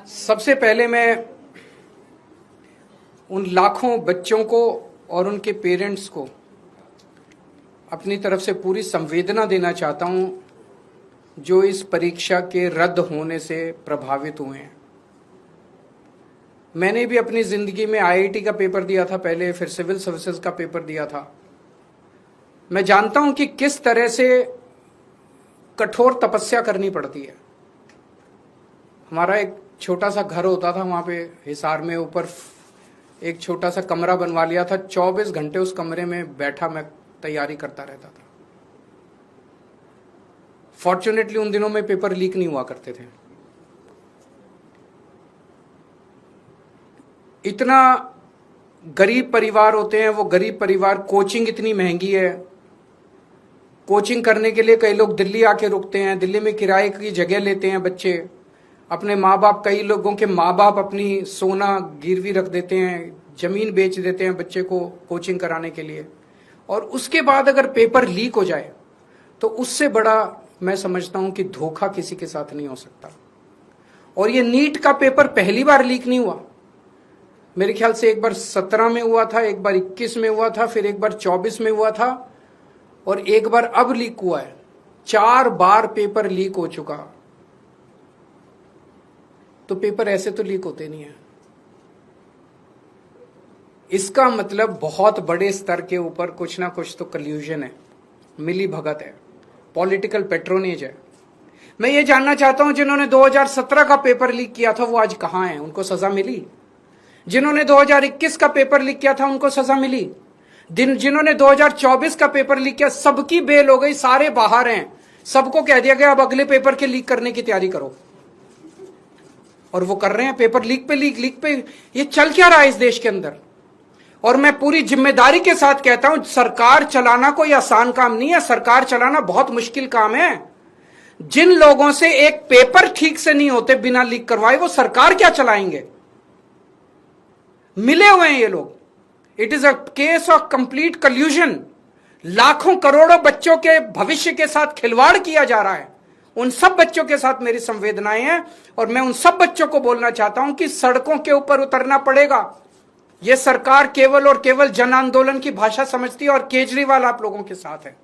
सबसे पहले मैं उन लाखों बच्चों को और उनके पेरेंट्स को अपनी तरफ से पूरी संवेदना देना चाहता हूं जो इस परीक्षा के रद्द होने से प्रभावित हुए हैं। मैंने भी अपनी जिंदगी में आईआईटी का पेपर दिया था पहले, फिर सिविल सर्विसेज का पेपर दिया था। मैं जानता हूं कि किस तरह से कठोर तपस्या करनी पड़ती है। हमारा एक छोटा सा घर होता था वहां पे हिसार में, ऊपर एक छोटा सा कमरा बनवा लिया था। 24 घंटे उस कमरे में बैठा मैं तैयारी करता रहता था। फॉर्चुनेटली उन दिनों में पेपर लीक नहीं हुआ करते थे। इतना गरीब परिवार होते हैं वो गरीब परिवार, कोचिंग इतनी महंगी है। कोचिंग करने के लिए कई लोग दिल्ली आके रुकते हैं, दिल्ली में किराए की जगह लेते हैं बच्चे। अपने माँ बाप, कई लोगों के माँ बाप अपनी सोना गिरवी रख देते हैं, जमीन बेच देते हैं बच्चे को कोचिंग कराने के लिए। और उसके बाद अगर पेपर लीक हो जाए तो उससे बड़ा मैं समझता हूं कि धोखा किसी के साथ नहीं हो सकता। और ये नीट का पेपर पहली बार लीक नहीं हुआ। मेरे ख्याल से एक बार 17 में हुआ था, एक बार 21 में हुआ था, फिर एक बार 24 में हुआ था और एक बार अब लीक हुआ है। 4 बार पेपर लीक हो चुका। तो पेपर ऐसे तो लीक होते नहीं है। इसका मतलब बहुत बड़े स्तर के ऊपर कुछ ना कुछ तो कल्यूजन है, मिली भगत है, पॉलिटिकल पेट्रोनेज है। मैं ये जानना चाहता हूं जिन्होंने 2017 का पेपर लीक किया था वो आज कहां हैं? उनको सजा मिली? जिन्होंने 2021 का पेपर लीक किया था उनको सजा मिली? जिन्होंने 2024 का पेपर लीक किया सबकी बेल हो गई, सारे बाहर हैं। सबको कह दिया गया अब अगले पेपर के लीक करने की तैयारी करो। और वो कर रहे हैं, पेपर लीक पे लीक, लीक पे। ये चल क्या रहा है इस देश के अंदर? और मैं पूरी जिम्मेदारी के साथ कहता हूं, सरकार चलाना कोई आसान काम नहीं है। सरकार चलाना बहुत मुश्किल काम है। जिन लोगों से एक पेपर ठीक से नहीं होते बिना लीक करवाए, वो सरकार क्या चलाएंगे? मिले हुए हैं ये लोग। It is a case of complete कल्यूजन। लाखों करोड़ों बच्चों के भविष्य के साथ खिलवाड़ किया जा रहा है। उन सब बच्चों के साथ मेरी संवेदनाएं हैं और मैं उन सब बच्चों को बोलना चाहता हूं कि सड़कों के ऊपर उतरना पड़ेगा। यह सरकार केवल और केवल जन आंदोलन की भाषा समझती है और केजरीवाल आप लोगों के साथ है।